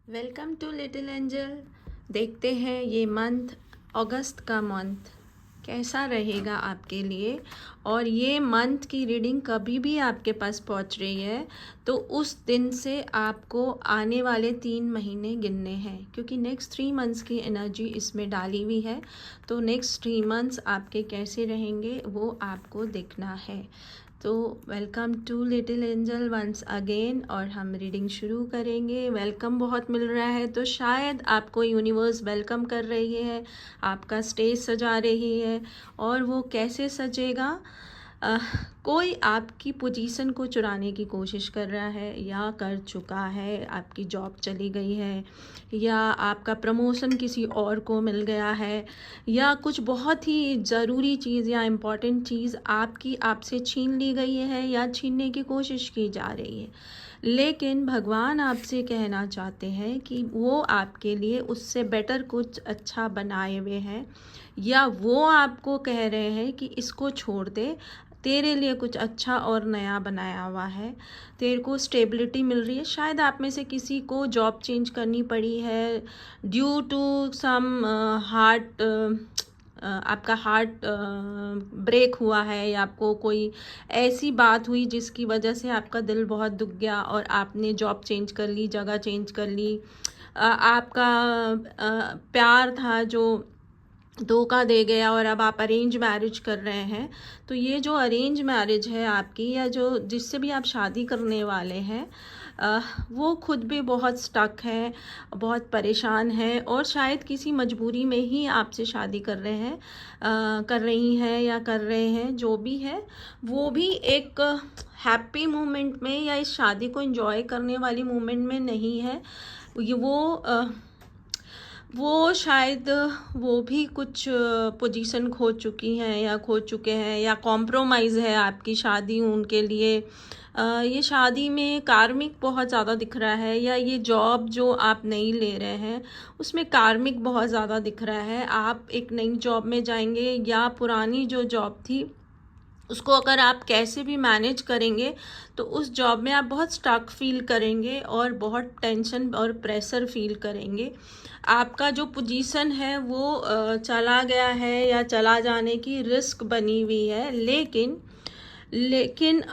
Welcome to little angel. देखते हैं ये मंथ, अगस्त का मंथ कैसा रहेगा आपके लिए। और ये मंथ की रीडिंग कभी भी आपके पास पहुंच रही है तो उस दिन से आपको आने वाले 3 महीने गिनने हैं, क्योंकि नेक्स्ट 3 मंथ्स की एनर्जी इसमें डाली हुई है। तो नेक्स्ट 3 मंथ्स आपके कैसे रहेंगे वो आपको देखना है। तो welcome to little angel once again, और हम रीडिंग शुरू करेंगे। वेलकम बहुत मिल रहा है तो शायद आपको यूनिवर्स वेलकम कर रही है, आपका स्टेज सजा रही है। और वो कैसे सजेगा? कोई आपकी पोजीशन को चुराने की कोशिश कर रहा है या कर चुका है। आपकी जॉब चली गई है, या आपका प्रमोशन किसी और को मिल गया है, या कुछ बहुत ही ज़रूरी चीज़ या इम्पॉर्टेंट चीज़ आपसे छीन ली गई है या छीनने की कोशिश की जा रही है। लेकिन भगवान आपसे कहना चाहते हैं कि वो आपके लिए उससे बेटर कुछ अच्छा बनाए हुए हैं, या वो आपको कह रहे हैं कि इसको छोड़ दे, तेरे लिए कुछ अच्छा और नया बनाया हुआ है। तेरे को स्टेबिलिटी मिल रही है। शायद आप में से किसी को जॉब चेंज करनी पड़ी है ड्यू टू सम हार्ट, आपका हार्ट ब्रेक हुआ है, या आपको कोई ऐसी बात हुई जिसकी वजह से आपका दिल बहुत दुख गया और आपने जॉब चेंज कर ली, जगह चेंज कर ली। आपका प्यार था जो धोखा दे गया और अब आप अरेंज मैरिज कर रहे हैं। तो ये जो अरेंज मैरिज है आपकी, या जो जिससे भी आप शादी करने वाले हैं, वो खुद भी बहुत स्टक है, बहुत परेशान है, और शायद किसी मजबूरी में ही आपसे शादी कर रहे हैं, कर रही हैं या कर रहे हैं। जो भी है वो भी एक हैप्पी मोमेंट में या इस शादी को एंजॉय करने वाली मोमेंट में नहीं है। ये वो शायद वो भी कुछ पोजीशन खो चुकी हैं या खो चुके हैं, या कॉम्प्रोमाइज़ है आपकी शादी उनके लिए। ये शादी में कार्मिक बहुत ज़्यादा दिख रहा है, या ये जॉब जो आप नहीं ले रहे हैं उसमें कार्मिक बहुत ज़्यादा दिख रहा है। आप एक नई जॉब में जाएंगे, या पुरानी जो जॉब थी उसको अगर आप कैसे भी मैनेज करेंगे तो उस जॉब में आप बहुत स्टक फील करेंगे और बहुत टेंशन और प्रेशर फील करेंगे। आपका जो पोजीशन है वो चला गया है या चला जाने की रिस्क बनी हुई है, लेकिन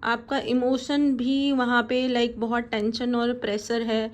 आपका इमोशन भी वहाँ पे लाइक बहुत टेंशन और प्रेशर है,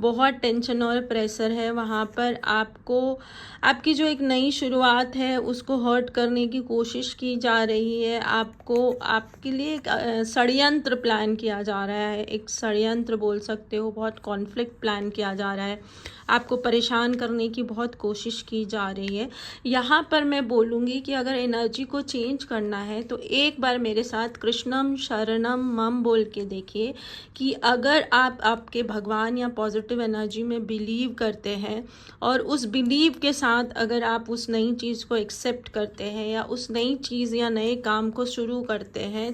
बहुत टेंशन और प्रेशर है वहाँ पर। आपको आपकी जो एक नई शुरुआत है उसको हर्ट करने की कोशिश की जा रही है। आपको आपके लिए एक षड्यंत्र प्लान किया जा रहा है, एक षड्यंत्र बोल सकते हो, बहुत कॉन्फ्लिक्ट प्लान किया जा रहा है। आपको परेशान करने की बहुत कोशिश की जा रही है। यहाँ पर मैं बोलूँगी कि अगर एनर्जी को चेंज करना है तो एक बार मेरे साथ कृष्णम शरणम मम बोल के देखिए कि अगर आप आपके भगवान या पॉजिटिव एनर्जी में बिलीव करते हैं, और उस बिलीव के साथ अगर आप उस नई चीज़ को एक्सेप्ट करते हैं या उस नई चीज़ या नए काम को शुरू करते हैं,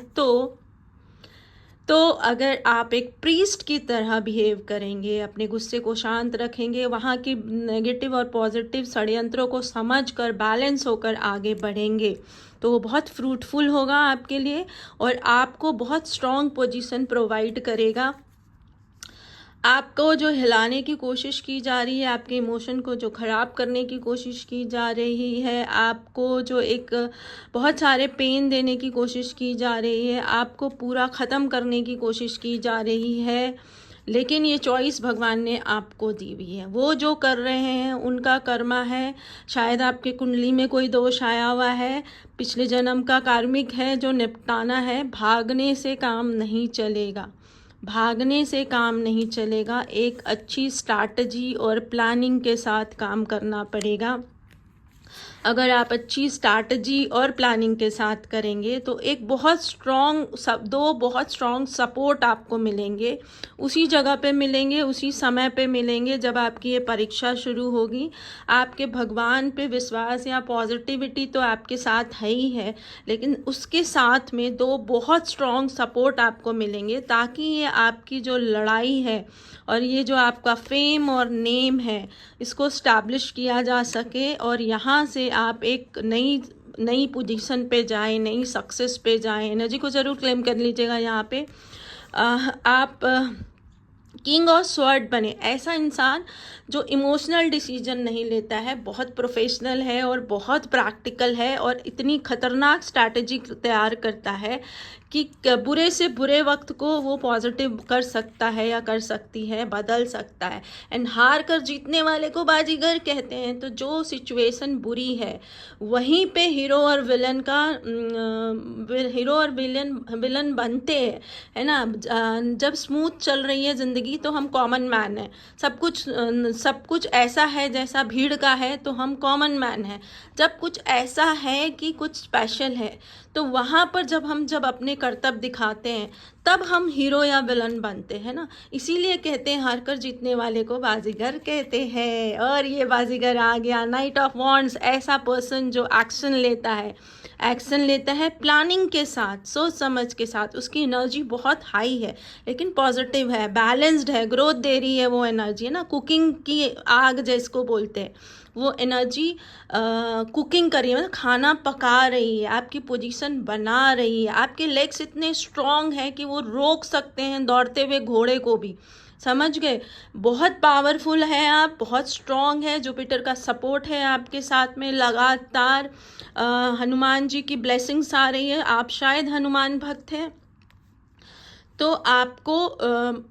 तो अगर आप एक प्रीस्ट की तरह बिहेव करेंगे, अपने गुस्से को शांत रखेंगे, वहाँ की नेगेटिव और पॉजिटिव षड्यंत्रों को समझकर बैलेंस होकर आगे बढ़ेंगे, तो वो बहुत फ्रूटफुल होगा आपके लिए और आपको बहुत स्ट्रॉन्ग पोजीशन प्रोवाइड करेगा। आपको जो हिलाने की कोशिश की जा रही है, आपके इमोशन को जो ख़राब करने की कोशिश की जा रही है, आपको जो एक बहुत सारे पेन देने की कोशिश की जा रही है, आपको पूरा ख़त्म करने की कोशिश की जा रही है, लेकिन ये चॉइस भगवान ने आपको दी हुई है। वो जो कर रहे हैं उनका कर्मा है। शायद आपके कुंडली में कोई दोष आया हुआ है, पिछले जन्म का कार्मिक है जो निपटाना है। भागने से काम नहीं चलेगा, भागने से काम नहीं चलेगा। एक अच्छी स्ट्रैटेजी और प्लानिंग के साथ काम करना पड़ेगा। अगर आप अच्छी स्ट्रैटेजी और प्लानिंग के साथ करेंगे तो एक बहुत स्ट्रॉन्ग सपोर्ट आपको मिलेंगे, उसी जगह पे मिलेंगे, उसी समय पे मिलेंगे जब आपकी ये परीक्षा शुरू होगी। आपके भगवान पे विश्वास या पॉजिटिविटी तो आपके साथ है ही है, लेकिन उसके साथ में 2 बहुत स्ट्रॉन्ग सपोर्ट आपको मिलेंगे, ताकि ये आपकी जो लड़ाई है और ये जो आपका फेम और नेम है इसको स्टैब्लिश किया जा सके, और यहाँ से आप एक नई पोजीशन पे जाएं, नई सक्सेस पे जाएं। एनर्जी को ज़रूर क्लेम कर लीजिएगा। यहाँ पे आप किंग ऑफ स्वॉर्ड बने। ऐसा इंसान जो इमोशनल डिसीजन नहीं लेता है, बहुत प्रोफेशनल है और बहुत प्रैक्टिकल है और इतनी खतरनाक स्ट्रैटेजी तैयार करता है कि बुरे से बुरे वक्त को वो पॉजिटिव कर सकता है या कर सकती है, बदल सकता है। एंड हार कर जीतने वाले को बाजीगर कहते हैं। तो जो सिचुएशन बुरी है वहीं पे हीरो और विलन बनते हैं, है ना। जब स्मूथ चल रही है ज़िंदगी तो हम कॉमन मैन है, सब कुछ ऐसा है जैसा भीड़ का है तो हम कॉमन मैन है। जब कुछ ऐसा है कि कुछ स्पेशल है तो वहाँ पर जब अपने कर्तव्य दिखाते हैं तब हम हीरो या विलन बनते हैं ना। इसीलिए कहते हैं हार कर जीतने वाले को बाजीगर कहते हैं। और ये बाजीगर आ गया, नाइट ऑफ वॉन्ड्स। ऐसा पर्सन जो एक्शन लेता है प्लानिंग के साथ, सोच समझ के साथ। उसकी एनर्जी बहुत हाई है लेकिन पॉजिटिव है, बैलेंस्ड है, ग्रोथ दे रही है वो एनर्जी, है ना। कुकिंग की आग जिसको बोलते हैं, वो एनर्जी कुकिंग कर रही है, मतलब खाना पका रही है, आपकी पोजीशन बना रही है। आपके लेग्स इतने स्ट्रॉन्ग हैं कि वो रोक सकते हैं दौड़ते हुए घोड़े को भी, समझ गए। बहुत पावरफुल है आप, बहुत स्ट्रॉन्ग है। जुपिटर का सपोर्ट है आपके साथ में लगातार। हनुमान जी की ब्लेसिंग्स आ रही है। आप शायद हनुमान भक्त हैं तो आपको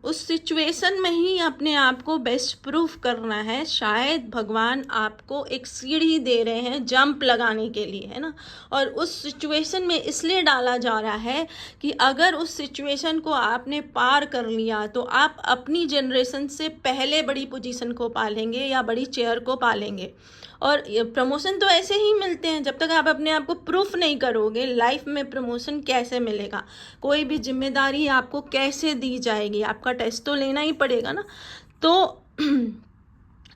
उस सिचुएशन में ही अपने आप को बेस्ट प्रूफ करना है। शायद भगवान आपको एक सीढ़ी दे रहे हैं जंप लगाने के लिए, है ना। और उस सिचुएशन में इसलिए डाला जा रहा है कि अगर उस सिचुएशन को आपने पार कर लिया तो आप अपनी जनरेशन से पहले बड़ी पोजीशन को पालेंगे या बड़ी चेयर को पालेंगे। और प्रमोशन तो ऐसे ही मिलते हैं, जब तक आप अपने आप को प्रूफ नहीं करोगे लाइफ में प्रमोशन कैसे मिलेगा। कोई भी जिम्मेदारी आपको कैसे दी जाएगी, आपका टेस्ट तो लेना ही पड़ेगा ना। तो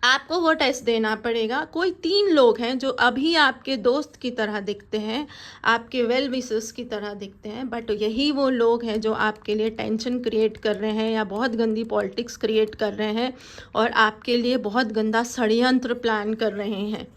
आपको वो टेस्ट देना पड़ेगा। कोई 3 लोग हैं जो अभी आपके दोस्त की तरह दिखते हैं, आपके वेल विशर्स की तरह दिखते हैं, बट यही वो लोग हैं जो आपके लिए टेंशन क्रिएट कर रहे हैं या बहुत गंदी पॉलिटिक्स क्रिएट कर रहे हैं और आपके लिए बहुत गंदा षड्यंत्र प्लान कर रहे हैं।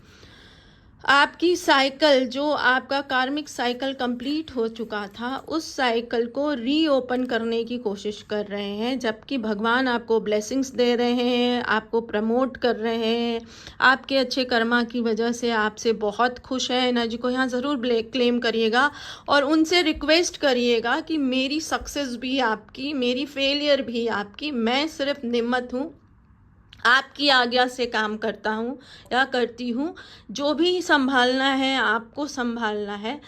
आपकी साइकिल, जो आपका कार्मिक साइकिल कंप्लीट हो चुका था, उस साइकिल को रीओपन करने की कोशिश कर रहे हैं, जबकि भगवान आपको ब्लेसिंग्स दे रहे हैं, आपको प्रमोट कर रहे हैं। आपके अच्छे कर्मा की वजह से आपसे बहुत खुश है। एनर्जी को यहाँ ज़रूर क्लेम करिएगा और उनसे रिक्वेस्ट करिएगा कि मेरी सक्सेस भी आपकी, मेरी फेलियर भी आपकी, मैं सिर्फ निमित्त हूँ, आपकी आज्ञा से काम करता हूँ या करती हूँ। जो भी संभालना है आपको संभालना है।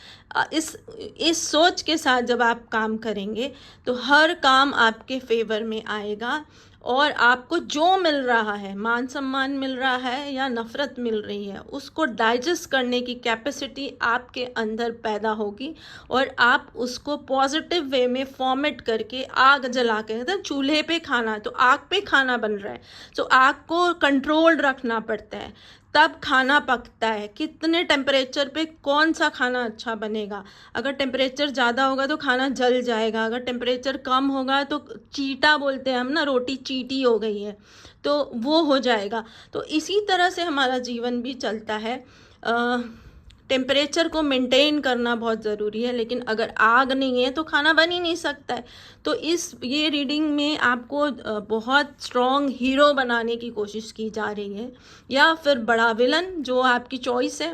इस सोच के साथ जब आप काम करेंगे तो हर काम आपके फेवर में आएगा और आपको जो मिल रहा है, मान सम्मान मिल रहा है या नफ़रत मिल रही है, उसको डाइजेस्ट करने की कैपेसिटी आपके अंदर पैदा होगी और आप उसको पॉजिटिव वे में फॉर्मेट करके आग जला के, मतलब चूल्हे पे खाना तो आग पे खाना बन रहा है, तो आग को कंट्रोल्ड रखना पड़ता है तब खाना पकता है। कितने टेम्परेचर पे कौन सा खाना अच्छा बनेगा। अगर टेम्परेचर ज़्यादा होगा तो खाना जल जाएगा, अगर टेम्परेचर कम होगा तो चीटा बोलते हैं हम ना, रोटी चीटी हो गई है तो वो हो जाएगा। तो इसी तरह से हमारा जीवन भी चलता है। टेम्परेचर को मेंटेन करना बहुत ज़रूरी है, लेकिन अगर आग नहीं है तो खाना बन ही नहीं सकता है। तो ये रीडिंग में आपको बहुत स्ट्रॉन्ग हीरो बनाने की कोशिश की जा रही है या फिर बड़ा विलन, जो आपकी चॉइस है।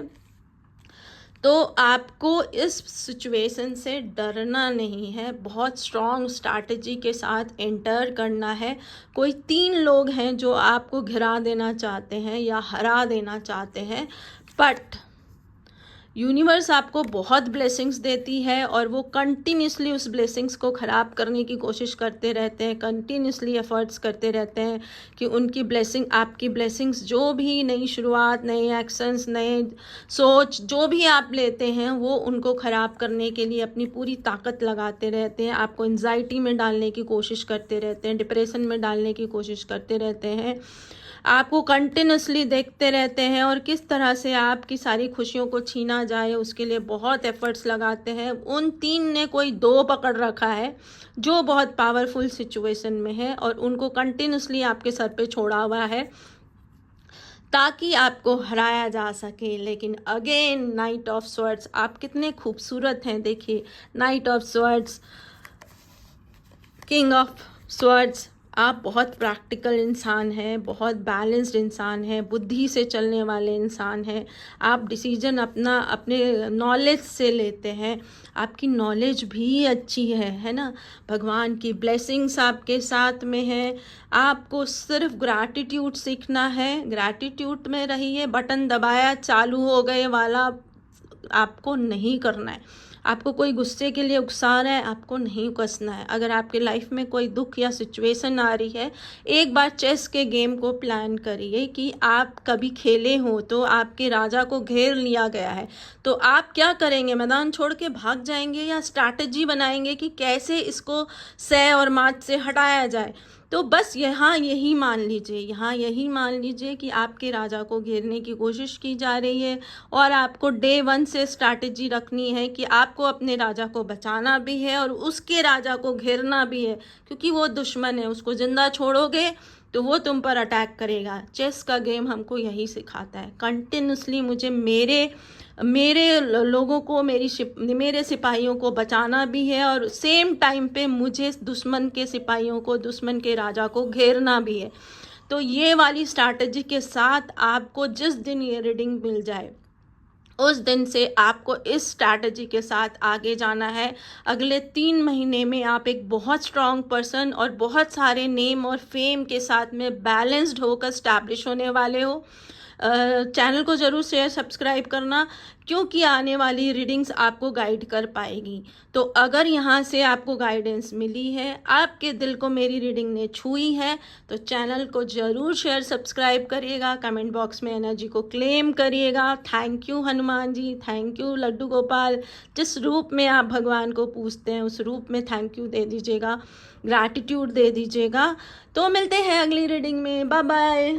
तो आपको इस सिचुएशन से डरना नहीं है, बहुत स्ट्रॉन्ग स्ट्रैटेजी के साथ एंटर करना है। कोई 3 लोग हैं जो आपको घिरा देना चाहते हैं या हरा देना चाहते हैं, बट यूनिवर्स आपको बहुत ब्लेसिंग्स देती है और वो कंटिन्यूसली उस ब्लेसिंग्स को ख़राब करने की कोशिश करते रहते हैं, कंटिन्यूसली एफर्ट्स करते रहते हैं कि उनकी ब्लेसिंग, आपकी ब्लेसिंग्स, जो भी नई शुरुआत, नए एक्शंस, नए सोच जो भी आप लेते हैं वो उनको ख़राब करने के लिए अपनी पूरी ताकत लगाते रहते हैं। आपको एंजाइटी में डालने की कोशिश करते रहते हैं, डिप्रेशन में डालने की कोशिश करते रहते हैं, आपको कंटिन्यूसली देखते रहते हैं और किस तरह से आपकी सारी खुशियों को छीना जाए उसके लिए बहुत एफर्ट्स लगाते हैं। उन 3 ने कोई 2 पकड़ रखा है जो बहुत पावरफुल सिचुएशन में है और उनको कंटिन्यूसली आपके सर पे छोड़ा हुआ है ताकि आपको हराया जा सके। लेकिन अगेन नाइट ऑफ स्वॉर्ड्स, आप कितने खूबसूरत हैं। देखिए, night of swords, king of swords, आप बहुत प्रैक्टिकल इंसान हैं, बहुत बैलेंस्ड इंसान हैं, बुद्धि से चलने वाले इंसान हैं। आप डिसीजन अपना अपने नॉलेज से लेते हैं, आपकी नॉलेज भी अच्छी है ना। भगवान की ब्लेसिंग्स आपके साथ में है। आपको सिर्फ ग्रैटिट्यूड सीखना है, ग्रैटिट्यूड में रहिए। बटन दबाया चालू हो गए वाला आपको नहीं करना है। आपको कोई गुस्से के लिए उकसा रहा है, आपको नहीं उकसना है। अगर आपके लाइफ में कोई दुख या सिचुएशन आ रही है, एक बार चेस के गेम को प्लान करिए कि आप कभी खेले हो तो आपके राजा को घेर लिया गया है, तो आप क्या करेंगे? मैदान छोड़ के भाग जाएंगे या स्ट्रैटेजी बनाएंगे कि कैसे इसको सै और मात से हटाया जाए? तो बस यहाँ यही मान लीजिए कि आपके राजा को घेरने की कोशिश की जा रही है, और आपको डे 1 से स्ट्रैटेजी रखनी है कि आपको अपने राजा को बचाना भी है और उसके राजा को घेरना भी है, क्योंकि वो दुश्मन है। उसको जिंदा छोड़ोगे तो वो तुम पर अटैक करेगा। चेस का गेम हमको यही सिखाता है। कंटिन्यूसली मुझे मेरे मेरे लोगों को, मेरे सिपाहियों को बचाना भी है, और सेम टाइम पे मुझे दुश्मन के सिपाहियों को, दुश्मन के राजा को घेरना भी है। तो ये वाली स्ट्रैटेजी के साथ आपको जिस दिन ये रीडिंग मिल जाए, उस दिन से आपको इस स्ट्रैटेजी के साथ आगे जाना है। अगले 3 महीने में आप एक बहुत स्ट्रांग पर्सन और बहुत सारे नेम और फेम के साथ में बैलेंस्ड होकर स्टैब्लिश होने वाले हो। चैनल को ज़रूर शेयर सब्सक्राइब करना, क्योंकि आने वाली रीडिंग्स आपको गाइड कर पाएगी। तो अगर यहाँ से आपको गाइडेंस मिली है, आपके दिल को मेरी रीडिंग ने छुई है, तो चैनल को ज़रूर शेयर सब्सक्राइब करिएगा। कमेंट बॉक्स में एनर्जी को क्लेम करिएगा। Thank you Hanuman ji, thank you Laddu Gopal. जिस रूप में आप भगवान को पूजते हैं उस रूप में थैंक यू दे दीजिएगा, ग्रैटिट्यूड दे दीजिएगा। तो मिलते हैं अगली रीडिंग में। Bye bye.